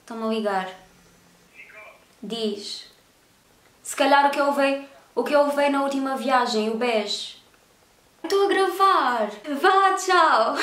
Estão-me a ligar. Diz. Se calhar o que eu levei na última viagem, o bege. Estou a gravar. Vá, tchau.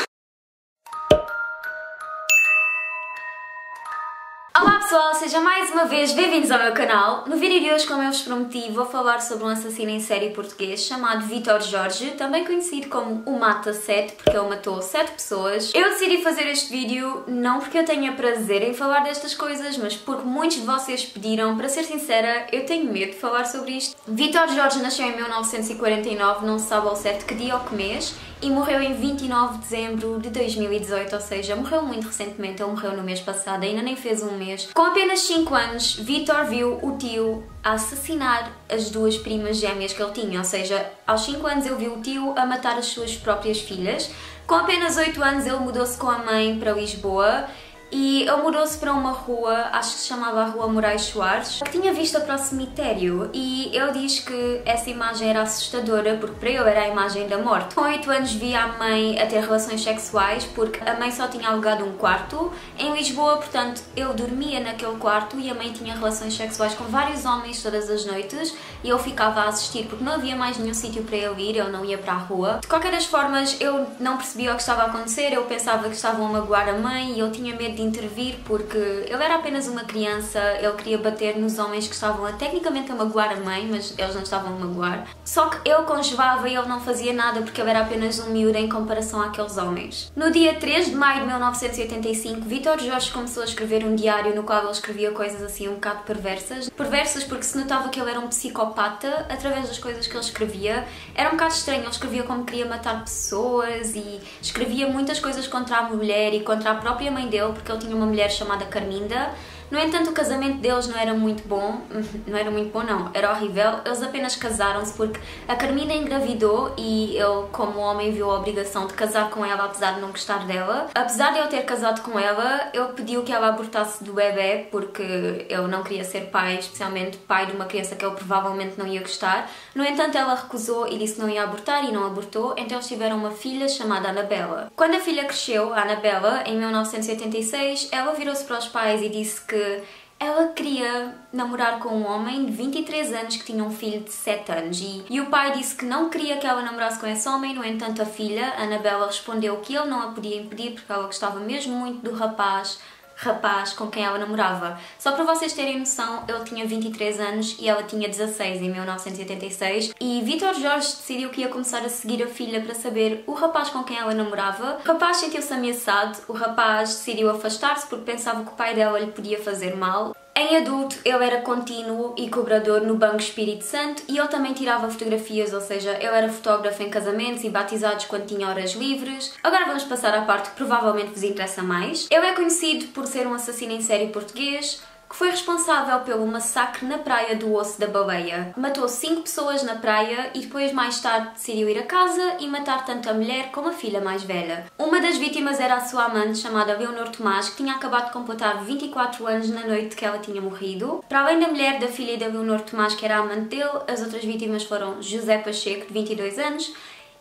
Olá pessoal, sejam mais uma vez bem-vindos ao meu canal. No vídeo de hoje, como eu vos prometi, vou falar sobre um assassino em série português chamado Vítor Jorge, também conhecido como o Mata 7, porque ele matou 7 pessoas. Eu decidi fazer este vídeo não porque eu tenha prazer em falar destas coisas, mas porque muitos de vocês pediram. Para ser sincera, eu tenho medo de falar sobre isto. Vítor Jorge nasceu em 1949, não se sabe ao certo que dia ou que mês, e morreu em 29 de dezembro de 2018, ou seja, morreu muito recentemente. Ele morreu no mês passado, ainda nem fez um mês. Com apenas 5 anos, Vítor viu o tio assassinar as 2 primas gêmeas que ele tinha, ou seja, aos 5 anos ele viu o tio a matar as suas próprias filhas. Com apenas 8 anos ele mudou-se com a mãe para Lisboa e ele mudou-se para uma rua, acho que se chamava a Rua Moraes Soares, que tinha vista para o cemitério, e ele diz que essa imagem era assustadora porque para ele era a imagem da morte. Com 8 anos via a mãe a ter relações sexuais porque a mãe só tinha alugado um quarto em Lisboa, portanto ele dormia naquele quarto e a mãe tinha relações sexuais com vários homens todas as noites e ele ficava a assistir porque não havia mais nenhum sítio para ele ir, ele não ia para a rua. De qualquer das formas, eu não percebia o que estava a acontecer, eu pensava que estavam a magoar a mãe e eu tinha medo de intervir porque ele era apenas uma criança, ele queria bater nos homens que estavam tecnicamente a magoar a mãe, mas eles não estavam a magoar. Só que ele congelava e ele não fazia nada porque ele era apenas um miúdo em comparação àqueles homens. No dia 3 de maio de 1985, Vítor Jorge começou a escrever um diário no qual ele escrevia coisas assim um bocado perversas. Perversas porque se notava que ele era um psicopata através das coisas que ele escrevia. Era um bocado estranho, ele escrevia como queria matar pessoas e escrevia muitas coisas contra a mulher e contra a própria mãe dele, porque ele tinha uma mulher chamada Carminda. No entanto, o casamento deles não era muito bom. Não era muito bom, não. Era horrível. Eles apenas casaram-se porque a Carminda engravidou e ele, como homem, viu a obrigação de casar com ela, apesar de não gostar dela. Apesar de ele ter casado com ela, ele pediu que ela abortasse do bebê porque ele não queria ser pai, especialmente pai de uma criança que ele provavelmente não ia gostar. No entanto, ela recusou e disse que não ia abortar e não abortou. Então eles tiveram uma filha chamada Anabela. Quando a filha cresceu, a Anabela, em 1986, ela virou-se para os pais e disse que ela queria namorar com um homem de 23 anos que tinha um filho de 7 anos e o pai disse que não queria que ela namorasse com esse homem. No entanto, a filha, Anabela, respondeu que ele não a podia impedir porque ela gostava mesmo muito do rapaz com quem ela namorava. Só para vocês terem noção, ele tinha 23 anos e ela tinha 16 em 1986 e Vítor Jorge decidiu que ia começar a seguir a filha para saber o rapaz com quem ela namorava. O rapaz sentiu-se ameaçado, o rapaz decidiu afastar-se porque pensava que o pai dela lhe podia fazer mal. Em adulto, ele era contínuo e cobrador no Banco Espírito Santo e ele também tirava fotografias, ou seja, ele era fotógrafo em casamentos e batizados quando tinha horas livres. Agora vamos passar à parte que provavelmente vos interessa mais. Ele é conhecido por ser um assassino em série português que foi responsável pelo massacre na praia do Osso da Baleia. Matou 5 pessoas na praia e depois mais tarde decidiu ir a casa e matar tanto a mulher como a filha mais velha. Uma das vítimas era a sua amante, chamada Leonor Tomás, que tinha acabado de completar 24 anos na noite que ela tinha morrido. Para além da mulher, da filha e da Leonor Tomás, que era a amante dele, as outras vítimas foram José Pacheco, de 22 anos,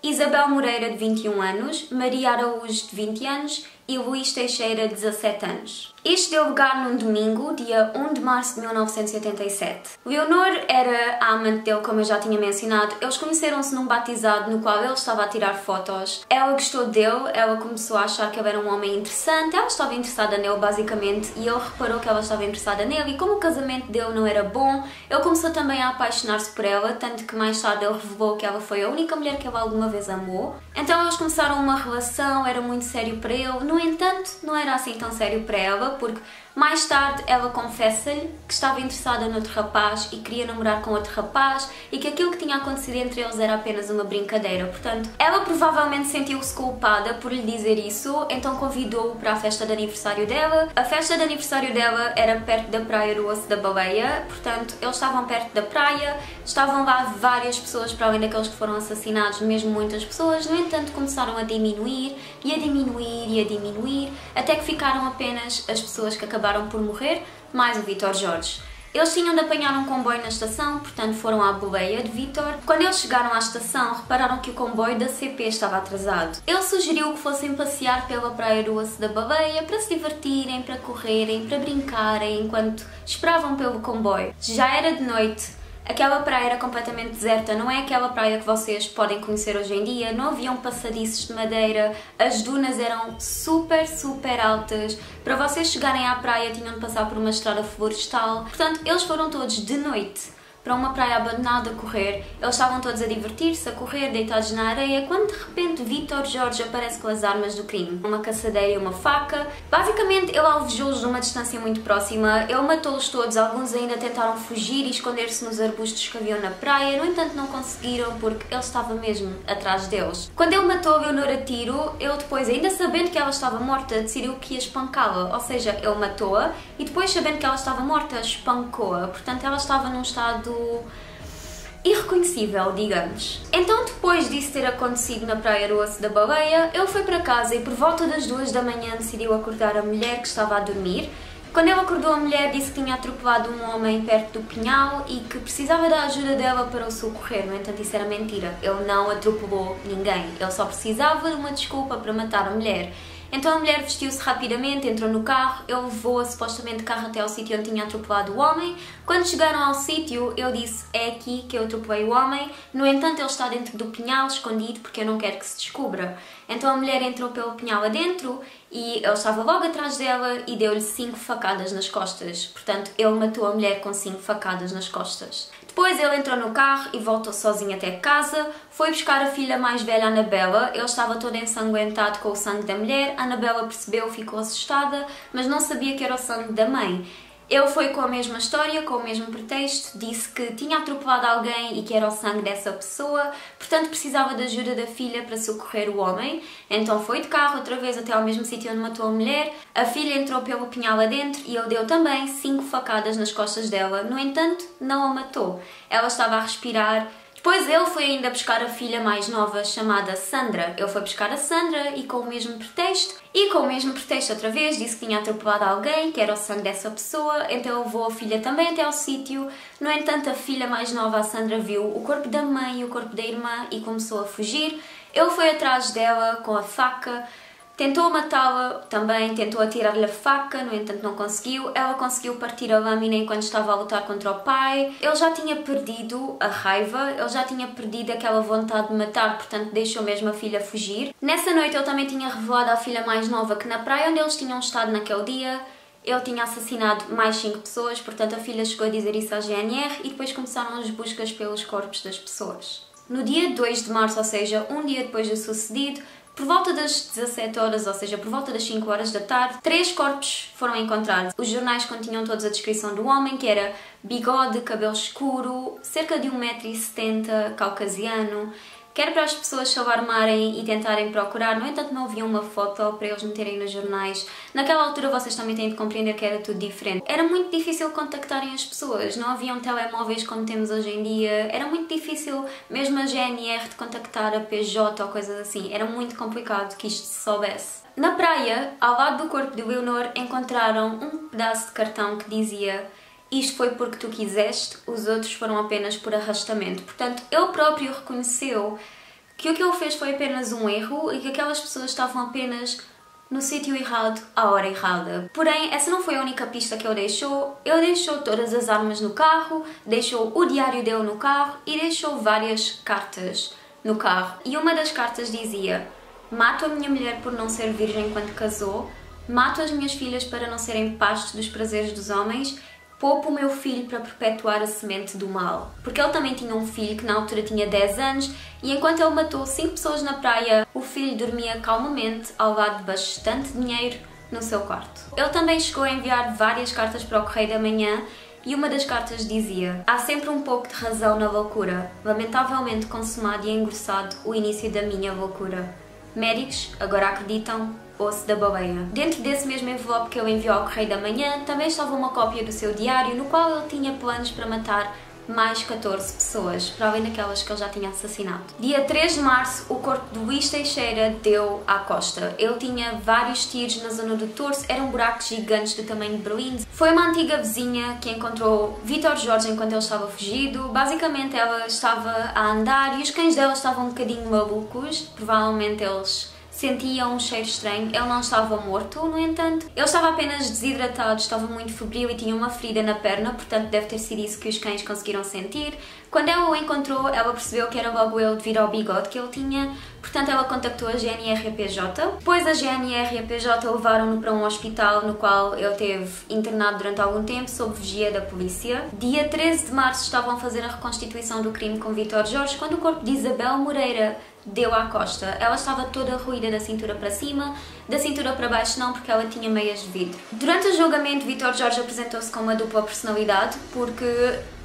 Isabel Moreira, de 21 anos, Maria Araújo, de 20 anos e Luís Teixeira, de 17 anos. Isto deu lugar num domingo, dia 1 de março de 1987. Leonor era a amante dele, como eu já tinha mencionado. Eles conheceram-se num batizado no qual ele estava a tirar fotos. Ela gostou dele, ela começou a achar que ele era um homem interessante, ela estava interessada nele basicamente e ele reparou que ela estava interessada nele e como o casamento dele não era bom, ele começou também a apaixonar-se por ela, tanto que mais tarde ele revelou que ela foi a única mulher que ele alguma vez amou. Então eles começaram uma relação, era muito sério para ele. No entanto, não era assim tão sério para ela, porque mais tarde ela confessa-lhe que estava interessada noutro rapaz e queria namorar com outro rapaz e que aquilo que tinha acontecido entre eles era apenas uma brincadeira. Portanto, ela provavelmente sentiu-se culpada por lhe dizer isso, então convidou-o para a festa de aniversário dela. A festa de aniversário dela era perto da praia do Osso da Baleia, portanto, eles estavam perto da praia, estavam lá várias pessoas para além daqueles que foram assassinados, mesmo muitas pessoas. No entanto, começaram a diminuir e a diminuir e a diminuir, até que ficaram apenas as pessoas que acabaram por morrer, mais o Vítor Jorge. Eles tinham de apanhar um comboio na estação, portanto foram à boleia de Vítor. Quando eles chegaram à estação, repararam que o comboio da CP estava atrasado. Ele sugeriu que fossem passear pela praia do Osso da Baleia para se divertirem, para correrem, para brincarem, enquanto esperavam pelo comboio. Já era de noite. Aquela praia era completamente deserta, não é aquela praia que vocês podem conhecer hoje em dia, não haviam passadiços de madeira, as dunas eram super altas, para vocês chegarem à praia tinham de passar por uma estrada florestal, portanto eles foram todos de noite para uma praia abandonada a correr. Eles estavam todos a divertir-se, a correr, deitados na areia, quando de repente Vítor Jorge aparece com as armas do crime. Uma caçadeira e uma faca. Basicamente ele alvejou-os de uma distância muito próxima, ele matou-os todos, alguns ainda tentaram fugir e esconder-se nos arbustos que haviam na praia, no entanto não conseguiram porque ele estava mesmo atrás deles. Quando ele matou a Leonor a tiro, ele depois, ainda sabendo que ela estava morta, decidiu que ia espancá-la, ou seja, ele matou-a e depois, sabendo que ela estava morta, espancou-a. Portanto, ela estava num estado irreconhecível, digamos. Então, depois disso ter acontecido na praia do Osso da Baleia, ele foi para casa e por volta das 2 da manhã decidiu acordar a mulher que estava a dormir. Quando ele acordou, a mulher disse que tinha atropelado um homem perto do pinhal e que precisava da ajuda dela para o socorrer. No entanto, isso era mentira. Ele não atropelou ninguém. Ele só precisava de uma desculpa para matar a mulher. Então a mulher vestiu-se rapidamente, entrou no carro, ele levou-a supostamente de carro até ao sítio onde tinha atropelado o homem. Quando chegaram ao sítio, ele disse: é aqui que eu atropelei o homem, no entanto ele está dentro do pinhal, escondido, porque eu não quero que se descubra. Então a mulher entrou pelo pinhal adentro e ele estava logo atrás dela e deu-lhe 5 facadas nas costas. Portanto, ele matou a mulher com 5 facadas nas costas. Depois ele entrou no carro e voltou sozinho até casa, foi buscar a filha mais velha, Anabela. Ele estava todo ensanguentado com o sangue da mulher. Anabela percebeu, ficou assustada, mas não sabia que era o sangue da mãe. Ele foi com a mesma história, com o mesmo pretexto, disse que tinha atropelado alguém e que era o sangue dessa pessoa, portanto precisava da ajuda da filha para socorrer o homem. Então foi de carro outra vez até ao mesmo sítio onde matou a mulher. A filha entrou pelo pinhal adentro e ele deu também 5 facadas nas costas dela. No entanto, não a matou. Ela estava a respirar. Depois ele foi ainda buscar a filha mais nova, chamada Sandra. Ele foi buscar a Sandra e com o mesmo pretexto. E com o mesmo pretexto outra vez, disse que tinha atropelado alguém, que era o sangue dessa pessoa. Então ele levou a filha também até ao sítio. No entanto, a filha mais nova, a Sandra, viu o corpo da mãe e o corpo da irmã e começou a fugir. Ele foi atrás dela com a faca. Tentou matá-la também, tentou atirar-lhe a faca, no entanto não conseguiu. Ela conseguiu partir a lâmina enquanto estava a lutar contra o pai. Ele já tinha perdido a raiva, ele já tinha perdido aquela vontade de matar, portanto deixou mesmo a filha fugir. Nessa noite ele também tinha revelado à filha mais nova que na praia onde eles tinham estado naquele dia, ele tinha assassinado mais 5 pessoas, portanto a filha chegou a dizer isso à GNR e depois começaram as buscas pelos corpos das pessoas. No dia 2 de março, ou seja, um dia depois do sucedido, por volta das 17 horas, ou seja, por volta das 5 horas da tarde, 3 corpos foram encontrados. Os jornais continham todos a descrição do homem, que era bigode, cabelo escuro, cerca de 1,70 m, caucasiano. Quer para as pessoas se alarmarem e tentarem procurar, no entanto não havia uma foto para eles meterem nos jornais. Naquela altura vocês também têm de compreender que era tudo diferente. Era muito difícil contactarem as pessoas, não haviam telemóveis como temos hoje em dia, era muito difícil mesmo a GNR de contactar a PJ ou coisas assim, era muito complicado que isto se soubesse. Na praia, ao lado do corpo de Leonor, encontraram um pedaço de cartão que dizia: isto foi porque tu quiseste, os outros foram apenas por arrastamento. Portanto, ele próprio reconheceu que o que ele fez foi apenas um erro e que aquelas pessoas estavam apenas no sítio errado, à hora errada. Porém, essa não foi a única pista que ele deixou. Ele deixou todas as armas no carro, deixou o diário dele no carro e deixou várias cartas no carro. E uma das cartas dizia: mato a minha mulher por não ser virgem quando casou, mato as minhas filhas para não serem pasto dos prazeres dos homens, poupo o meu filho para perpetuar a semente do mal. Porque ele também tinha um filho que na altura tinha 10 anos e enquanto ele matou 5 pessoas na praia, o filho dormia calmamente ao lado de bastante dinheiro no seu quarto. Ele também chegou a enviar várias cartas para o Correio da Manhã e uma das cartas dizia: há sempre um pouco de razão na loucura, lamentavelmente consumado e engrossado o início da minha loucura. Médicos agora acreditam, Osso da Baleia. Dentro desse mesmo envelope que ele enviou ao Correio da Manhã também estava uma cópia do seu diário no qual ele tinha planos para matar mais 14 pessoas, para além daquelas que ele já tinha assassinado. Dia 3 de março, o corpo de Luís Teixeira deu à costa. Ele tinha vários tiros na zona do torso, eram buracos gigantes do tamanho de Berlim. Foi uma antiga vizinha que encontrou Vítor Jorge enquanto ele estava fugido. Basicamente ela estava a andar e os cães dela estavam um bocadinho malucos, provavelmente eles sentiam um cheiro estranho. Ele não estava morto, no entanto. Ele estava apenas desidratado, estava muito febril e tinha uma ferida na perna, portanto deve ter sido isso que os cães conseguiram sentir. Quando ela o encontrou, ela percebeu que era logo ele devido ao bigode que ele tinha, portanto ela contactou a GNR-APJ. Depois a GNR-APJ levaram-no para um hospital no qual ele esteve internado durante algum tempo sob vigia da polícia. Dia 13 de março estavam a fazer a reconstituição do crime com Vítor Jorge quando o corpo de Isabel Moreira deu à costa. Ela estava toda ruída da cintura para cima, da cintura para baixo não, porque ela tinha meias de vidro. Durante o julgamento, Vítor Jorge apresentou-se com uma dupla personalidade, porque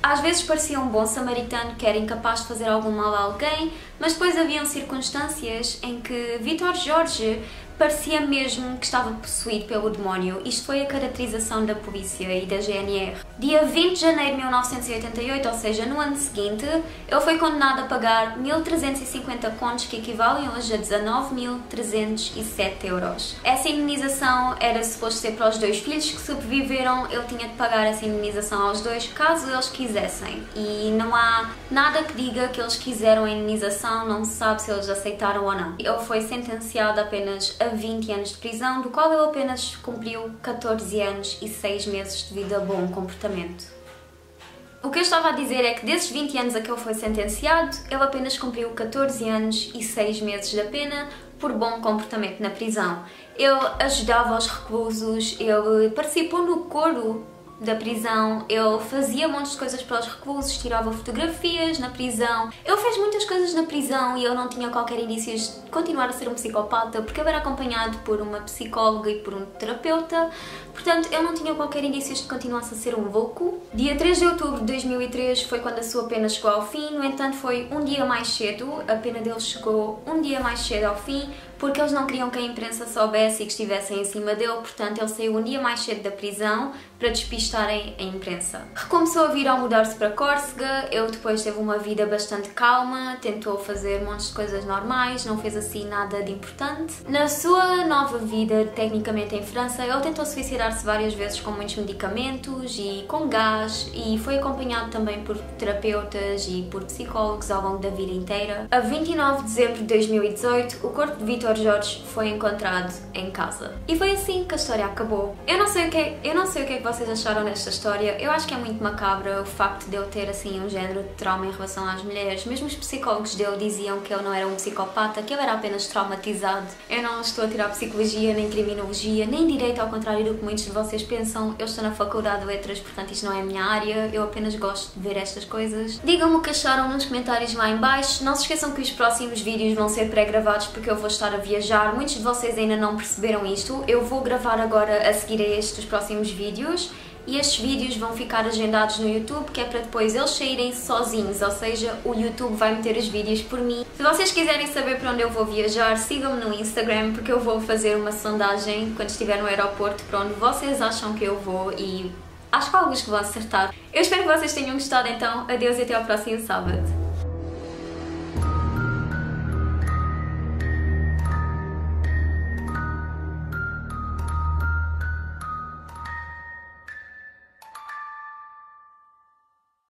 às vezes parecia um bom samaritano que era incapaz de fazer algum mal a alguém, mas depois haviam circunstâncias em que Vítor Jorge parecia mesmo que estava possuído pelo demónio. Isto foi a caracterização da polícia e da GNR. Dia 20 de janeiro de 1988, ou seja, no ano seguinte, ele foi condenado a pagar 1.350 contos, que equivalem hoje a 19.307 euros. Essa indenização era suposto ser para os dois filhos que sobreviveram. Ele tinha de pagar essa indenização aos dois, caso eles quisessem. E não há nada que diga que eles quiseram a indenização, não se sabe se eles aceitaram ou não. Ele foi sentenciado apenas a 20 anos de prisão, do qual ele apenas cumpriu 14 anos e 6 meses devido a bom comportamento. O que eu estava a dizer é que desses 20 anos a que ele foi sentenciado, ele apenas cumpriu 14 anos e 6 meses da pena por bom comportamento na prisão. Ele ajudava os reclusos, ele participou no coro da prisão, ele fazia montes de coisas para os reclusos, tirava fotografias na prisão. Ele fez muitas coisas na prisão e ele não tinha qualquer indício de continuar a ser um psicopata, porque ele era acompanhado por uma psicóloga e por um terapeuta, portanto ele não tinha qualquer indício de que continuasse a ser um louco. Dia 3 de outubro de 2003 foi quando a sua pena chegou ao fim, no entanto foi um dia mais cedo, a pena dele chegou um dia mais cedo ao fim, porque eles não queriam que a imprensa soubesse e que estivessem em cima dele, portanto ele saiu um dia mais cedo da prisão para despistarem a imprensa. Recomeçou a vir ao mudar-se para Córcega, ele depois teve uma vida bastante calma, tentou fazer montes de coisas normais, não fez assim nada de importante. Na sua nova vida, tecnicamente em França, ele tentou suicidar-se várias vezes com muitos medicamentos e com gás, e foi acompanhado também por terapeutas e por psicólogos ao longo da vida inteira. A 29 de dezembro de 2018, o corpo de Vítor Jorge foi encontrado em casa. E foi assim que a história acabou. Eu não sei o que é que vocês acharam desta história. Eu acho que é muito macabra o facto de ele ter assim um género de trauma em relação às mulheres. Mesmo os psicólogos dele diziam que ele não era um psicopata, que ele era apenas traumatizado. Eu não estou a tirar psicologia, nem criminologia, nem direito, ao contrário do que muitos de vocês pensam. Eu estou na faculdade de letras, portanto isto não é a minha área. Eu apenas gosto de ver estas coisas. Digam-me o que acharam nos comentários lá em baixo. Não se esqueçam que os próximos vídeos vão ser pré-gravados porque eu vou estar a viajar. Muitos de vocês ainda não perceberam isto. Eu vou gravar agora a seguir a estes os próximos vídeos. E estes vídeos vão ficar agendados no YouTube, que é para depois eles saírem sozinhos, ou seja, o YouTube vai meter os vídeos por mim. Se vocês quiserem saber para onde eu vou viajar, sigam-me no Instagram, porque eu vou fazer uma sondagem quando estiver no aeroporto para onde vocês acham que eu vou e acho que há alguns que vão acertar. Eu espero que vocês tenham gostado, então adeus e até ao próximo sábado.